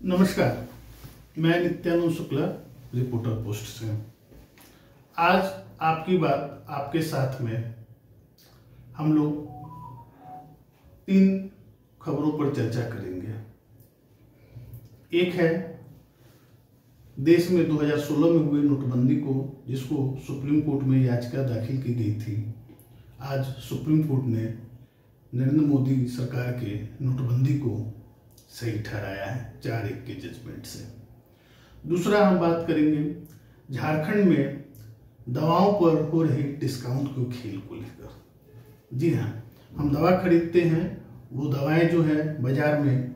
नमस्कार, मैं Nityanand Shukla, reporter post से। आज आपकी बात आपके साथ में हम लोग 3 खबरों पर चर्चा करेंगे। एक है देश में 2016 में हुई नोटबंदी को, जिसको सुप्रीम कोर्ट में याचिका दाखिल की गई थी। आज सुप्रीम कोर्ट ने नरेंद्र मोदी सरकार के नोटबंदी को सही ठहराया है 4-1 के जजमेंट से। दूसरा हम बात करेंगे झारखंड में दवाओं पर हो रही डिस्काउंट के खेल को लेकर। जी हाँ, हम दवा खरीदते हैं, वो दवाएं जो है बाजार में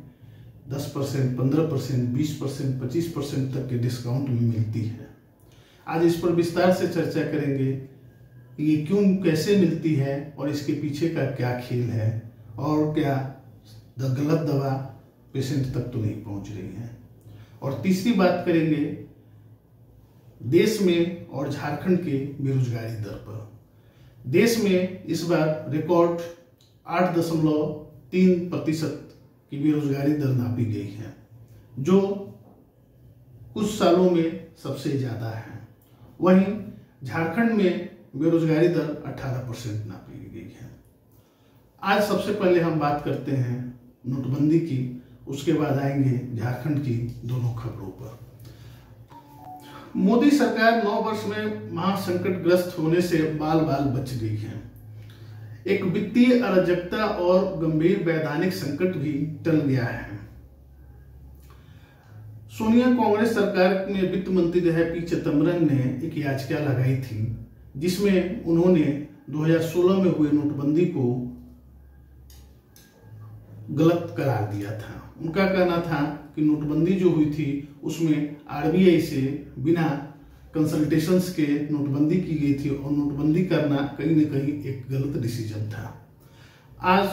10%, 15%, 20%, 25% तक के डिस्काउंट में मिलती है। आज इस पर विस्तार से चर्चा करेंगे, ये क्यों, कैसे मिलती है और इसके पीछे का क्या खेल है, और क्या गलत दवा पेशेंट तक तो नहीं पहुंच रही है। और तीसरी बात करेंगे देश में और झारखंड के बेरोजगारी दर पर। देश में इस बार रिकॉर्ड 8.3% की बेरोजगारी दर नापी गई है, जो कुछ सालों में सबसे ज्यादा है। वहीं झारखंड में बेरोजगारी दर 18% नापी गई है। आज सबसे पहले हम बात करते हैं नोटबंदी की, उसके बाद आएंगे झारखंड की दोनों खबरों पर। मोदी सरकार 9 वर्ष में महासंकटग्रस्त होने से बाल बाल बच गई है। एक वित्तीय अराजकता और गंभीर वैधानिक संकट भी टल गया है। सोनिया कांग्रेस सरकार में वित्त मंत्री रहे पी चिदम्बरम ने एक याचिका लगाई थी, जिसमें उन्होंने 2016 में हुए नोटबंदी को गलत करार दिया था। उनका कहना था कि नोटबंदी जो हुई थी उसमें आरबीआई से बिना कंसल्टेशंस के नोटबंदी की गई थी, और नोटबंदी करना कहीं न कहीं एक गलत डिसीजन था। आज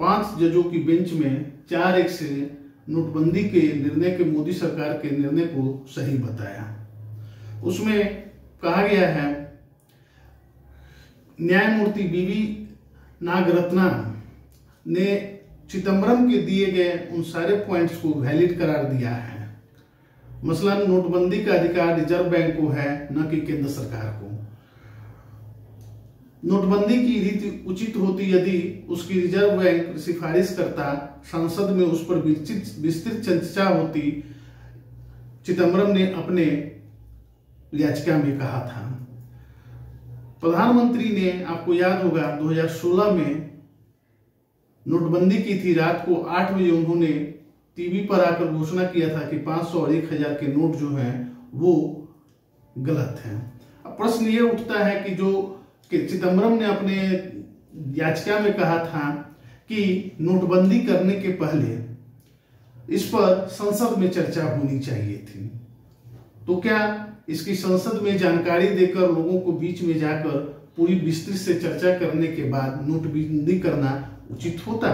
5 जजों की बेंच में 4-1 से नोटबंदी के निर्णय के, मोदी सरकार के निर्णय को सही बताया। उसमें कहा गया है, न्यायमूर्ति बीवी नागरत्ना ने चिदम्बरम के दिए गए उन सारे पॉइंट्स को वैलिड करार दिया है। मसलन नोटबंदी का अधिकार रिजर्व बैंक को है, न कि केंद्र सरकार को। नोटबंदी की रीति उचित होती यदि उसकी रिजर्व बैंक सिफारिश करता, संसद में उस पर विस्तृत चर्चा होती, चिदम्बरम ने अपने याचिका में कहा था। प्रधानमंत्री ने, आपको याद होगा, 2016 में नोटबंदी की थी। रात को 8 बजे उन्होंने टीवी पर आकर घोषणा किया था कि 500 और 1000 के नोट जो हैं वो गलत हैं। अब प्रश्न ये उठता है कि चिदम्बरम ने अपने याचिका में कहा था कि नोटबंदी करने के पहले इस पर संसद में चर्चा होनी चाहिए थी। तो क्या इसकी संसद में जानकारी देकर, लोगों को बीच में जाकर पूरी विस्तृत से चर्चा करने के बाद नोटबंदी करना उचित होता?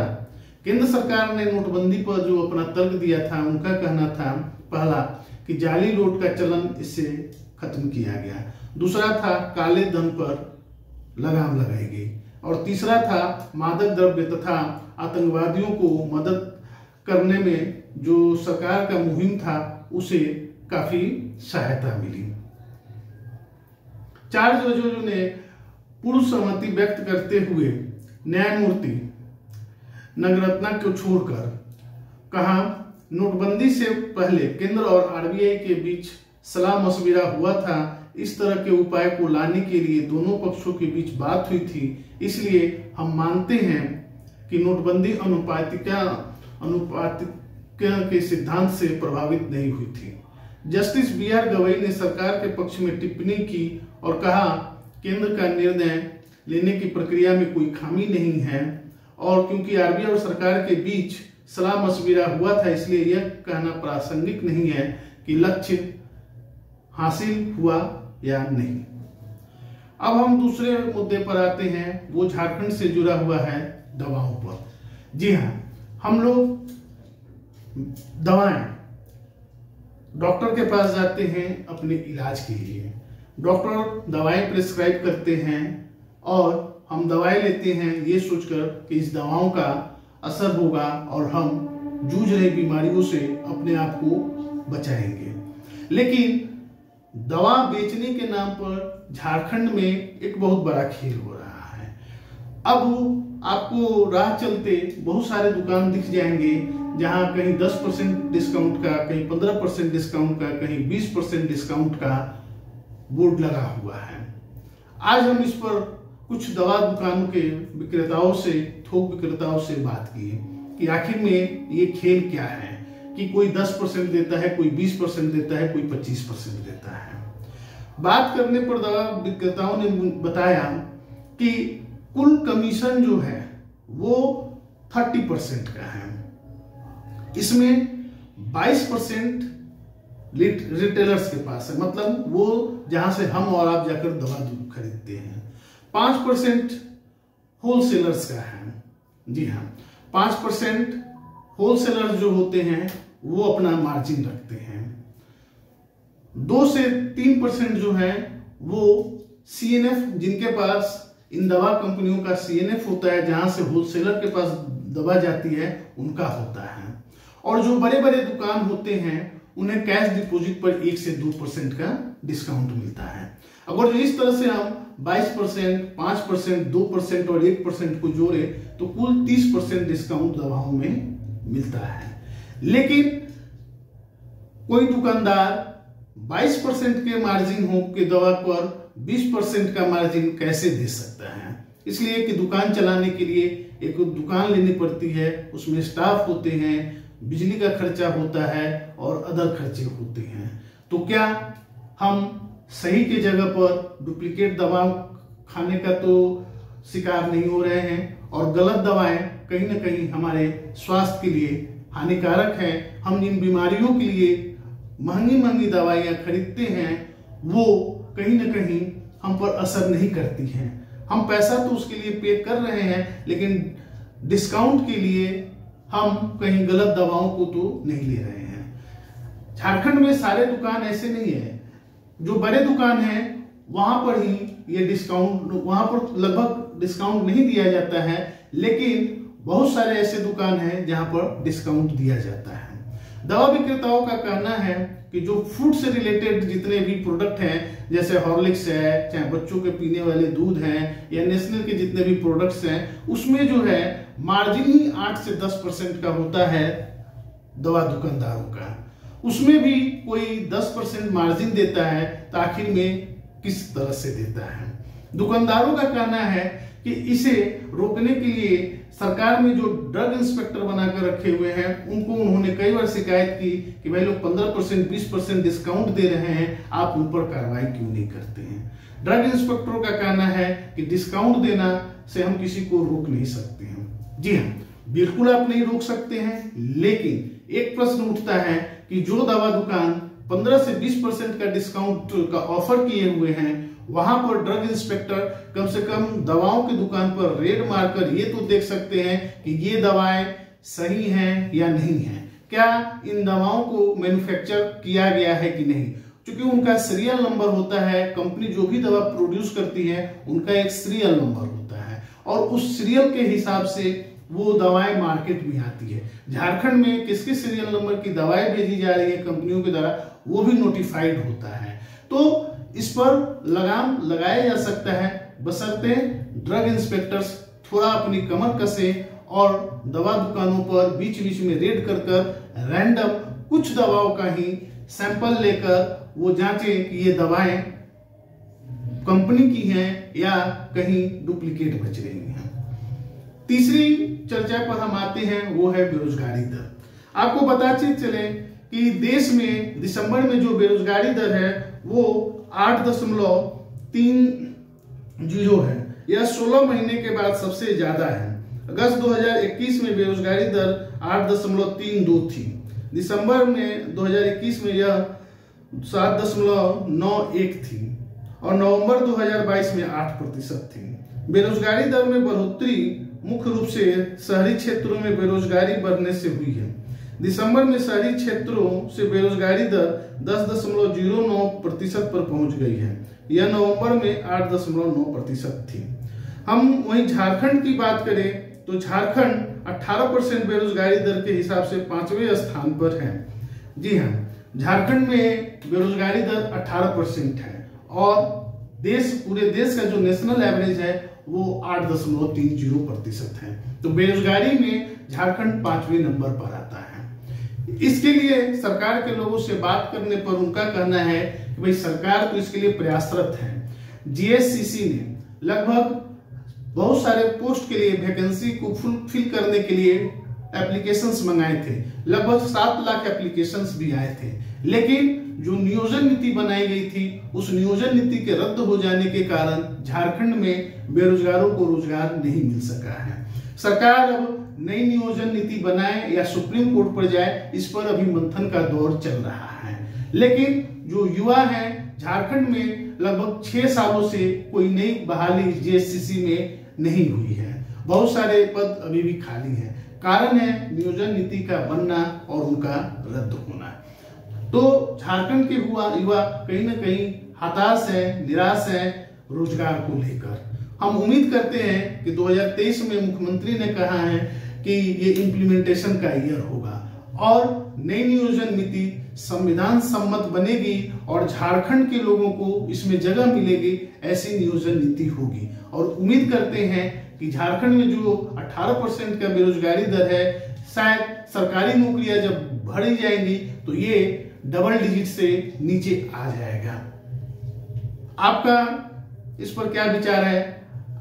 केंद्र सरकार ने नोटबंदी पर जो अपना तर्क दिया था, उनका कहना था पहला कि जाली नोट का चलन इससे खत्म किया गया, दूसरा था काले धन पर लगाम लगाई गई, और तीसरा था मादक द्रव्य तथा आतंकवादियों को मदद करने में जो सरकार का मुहिम था उसे काफी सहायता मिली। 4 जजों ने पूर्ण सहमति व्यक्त करते हुए न्यायमूर्ति नागरत्ना को छोड़कर कहा, नोटबंदी से पहले केंद्र और आरबीआई के बीच सलाह मशविरा हुआ था। इस तरह के उपाय को लाने के लिए दोनों पक्षों के बीच बात हुई थी। इसलिए हम मानते हैं कि नोटबंदी अनुपातिकता के सिद्धांत से प्रभावित नहीं हुई थी। जस्टिस BR गवई ने सरकार के पक्ष में टिप्पणी की और कहा, केंद्र का निर्णय लेने की प्रक्रिया में कोई खामी नहीं है, और क्योंकि आरबीआई और सरकार के बीच सलाह मशविरा हुआ था, इसलिए यह कहना प्रासंगिक नहीं है कि लक्ष्य हासिल हुआ या नहीं। अब हम दूसरे मुद्दे पर आते हैं, वो झारखंड से जुड़ा हुआ है दवाओं पर। जी हाँ, हम लोग दवाएं डॉक्टर के पास जाते हैं अपने इलाज के लिए। डॉक्टर दवाएं प्रिस्क्राइब करते हैं और हम दवाएं लेते हैं ये सोचकर कि इस दवाओं का असर होगा और हम जूझ रही बीमारियों से अपने आप को बचाएंगे। लेकिन दवा बेचने के नाम पर झारखंड में एक बहुत बड़ा खेल हो रहा है। अब आपको राह चलते बहुत सारे दुकान दिख जाएंगे जहां कहीं 10% डिस्काउंट का, कहीं 15% डिस्काउंट का, कहीं 20% डिस्काउंट का बोर्ड लगा हुआ है। आज हम इस पर कुछ दवा दुकानों के विक्रेताओं से, थोक विक्रेताओं से बात की कि आखिर में ये खेल क्या है कि कोई 10% देता है, कोई 20% देता है, कोई 25% देता है। बात करने पर दवा विक्रेताओं ने बताया कि कुल कमीशन जो है वो 30% का है। इसमें 22% रिटेलर्स के पास है, मतलब वो जहां से हम और आप जाकर दवा खरीदते हैं। 5% होलसेलर्स का है। जी हाँ, 5% होलसेलर्स जो होते हैं वो अपना मार्जिन रखते हैं। 2 से 3% जो है वो CNF, जिनके पास इन दवा कंपनियों का CNF होता है, जहां से होलसेलर के पास दवा जाती है, उनका होता है। और जो बड़े बड़े दुकान होते हैं उन्हें कैश डिपॉजिट पर 1 से 2% का डिस्काउंट मिलता है। अगर इस तरह से हम 22%, 5%, 2% और 1% को जोड़े तो कुल 30% डिस्काउंट दवाओं में मिलता है। लेकिन कोई दुकानदार 22% के मार्जिन हो के दवा पर 20% का मार्जिन कैसे दे सकता है? इसलिए कि दुकान चलाने के लिए एक दुकान लेनी पड़ती है, उसमें स्टाफ होते हैं, बिजली का खर्चा होता है और अदर खर्चे होते हैं। तो क्या हम सही के जगह पर डुप्लीकेट दवा खाने का तो शिकार नहीं हो रहे हैं? और गलत दवाएं कहीं ना कहीं हमारे स्वास्थ्य के लिए हानिकारक है। हम जिन बीमारियों के लिए महंगी महंगी दवाइयां खरीदते हैं वो कहीं ना कहीं हम पर असर नहीं करती हैं। हम पैसा तो उसके लिए पे कर रहे हैं, लेकिन डिस्काउंट के लिए हम कहीं गलत दवाओं को तो नहीं ले रहे हैं। झारखंड में सारे दुकान ऐसे नहीं है। जो बड़े दुकान हैं वहां पर ही ये डिस्काउंट, वहां पर लगभग डिस्काउंट नहीं दिया जाता है, लेकिन बहुत सारे ऐसे दुकान हैं जहां पर डिस्काउंट दिया जाता है। दवा विक्रेताओं का कहना है कि जो फूड से रिलेटेड जितने भी प्रोडक्ट हैं, जैसे हॉर्लिक्स है, चाहे बच्चों के पीने वाले दूध हैं, या नेशनल के जितने भी प्रोडक्ट्स हैं, उसमें जो है मार्जिन ही 8 से 10% का होता है दवा दुकानदारों का। उसमें भी कोई 10% मार्जिन देता है, तो आखिर में किस तरह से देता है? दुकानदारों का कहना है कि इसे रोकने के लिए सरकार में जो ड्रग इंस्पेक्टर बनाकर रखे हुए हैं उनको उन्होंने कई बार शिकायत की कि भाई लोग 15%, 20% डिस्काउंट दे रहे हैं, आप उन पर कार्रवाई क्यों नहीं करते हैं? ड्रग इंस्पेक्टरों का कहना है कि डिस्काउंट देना से हम किसी को रोक नहीं सकते हैं। जी हाँ, बिल्कुल आप नहीं रोक सकते हैं, लेकिन एक प्रश्न उठता है कि जो दवा दुकान 15 से 20% का डिस्काउंट का ऑफर किए हुए हैं, वहां पर ड्रग इंस्पेक्टर कम से कम दवाओं की दुकान पर रेड मारकर ये तो देख सकते हैं कि ये दवाएं सही हैं या नहीं हैं, क्या इन दवाओं को मैन्युफैक्चर किया गया है कि नहीं। क्योंकि उनका सीरियल नंबर होता है, कंपनी जो भी दवा प्रोड्यूस करती है उनका एक सीरियल नंबर होता है और उस सीरियल के हिसाब से वो दवाएं मार्केट में आती है। झारखंड में किस किस सीरियल नंबर की दवाएं भेजी जा रही है कंपनियों के द्वारा, वो भी नोटिफाइड होता है। तो इस पर लगाम लगाया जा सकता है, बशर्ते ड्रग इंस्पेक्टर्स थोड़ा अपनी कमर कसे और दवा दुकानों पर बीच बीच में रेड कर कर रैंडम कुछ दवाओं का ही सैंपल लेकर वो जांचें कि ये दवाएं कंपनी की हैं या कहीं डुप्लीकेट बच रही हैं। तीसरी चर्चा पर हम आते हैं, वो है बेरोजगारी दर। आपको पता चले कि देश में दिसंबर में जो बेरोजगारी दर है वो 8.30 है। यह 16 महीने के बाद सबसे ज्यादा है। अगस्त 2021 में बेरोजगारी दर 8.32 थी। दिसंबर में 2021 में यह 7.91 थी और नवंबर 2022 में 8% थी। बेरोजगारी दर में बढ़ोतरी मुख्य रूप से शहरी क्षेत्रों में बेरोजगारी बढ़ने से हुई है। दिसंबर में शहरी क्षेत्रों से बेरोजगारी दर 10.09% पर पहुंच गई है। यह नवंबर में 8.9% थी। हम वहीं झारखंड की बात करें तो झारखंड 18% बेरोजगारी दर के हिसाब से 5वें स्थान पर है। जी हाँ, झारखंड में बेरोजगारी दर 18% है और पूरे देश का जो नेशनल एवरेज है वो 8.30% है। तो बेरोजगारी में झारखंड 5वें नंबर पर आता है। इसके लिए सरकार के लोगों से बात करने पर उनका कहना है कि भाई सरकार तो इसके लिए प्रयासरत है। जीएससीसी ने लगभग बहुत सारे पोस्ट के लिए वैकेंसी को फुलफिल करने के लिए एप्लीकेशंस मंगाए थे, लगभग 7 लाख एप्लीकेशंस भी आए थे, लेकिन जो नियोजन नीति बनाई गई थी उस नियोजन नीति के रद्द हो जाने के कारण झारखंड में बेरोजगारों को रोजगार नहीं मिल सका है। सरकार अब नई नियोजन नीति बनाए या सुप्रीम कोर्ट पर जाए, इस पर अभी मंथन का दौर चल रहा है। लेकिन जो युवा हैं झारखंड में लगभग 6 सालों से कोई नई बहाली जीएससीसी में नहीं हुई है, बहुत सारे पद अभी भी खाली हैं। कारण है नियोजन नीति का बनना और उनका रद्द होना। तो झारखंड के युवा कहीं ना कहीं हताश है, निराश है रोजगार को लेकर। हम उम्मीद करते हैं कि 2023 में मुख्यमंत्री ने कहा है कि ये इम्प्लीमेंटेशन का ईयर होगा और नई नियोजन नीति संविधान सम्मत बनेगी और झारखंड के लोगों को इसमें जगह मिलेगी, ऐसी नियोजन नीति होगी। और उम्मीद करते हैं कि झारखंड में जो 18% का बेरोजगारी दर है, शायद सरकारी नौकरियां जब बढ़ी जाएंगी तो ये डबल डिजिट से नीचे आ जाएगा। आपका इस पर क्या विचार है,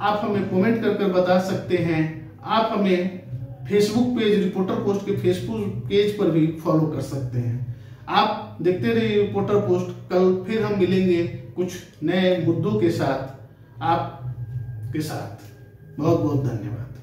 आप हमें कमेंट कर बता सकते हैं। आप हमें फेसबुक पेज रिपोर्टर पोस्ट के फेसबुक पेज पर भी फॉलो कर सकते हैं। आप देखते रहिए रिपोर्टर पोस्ट। कल फिर हम मिलेंगे कुछ नए मुद्दों के साथ आपके साथ। बहुत बहुत धन्यवाद।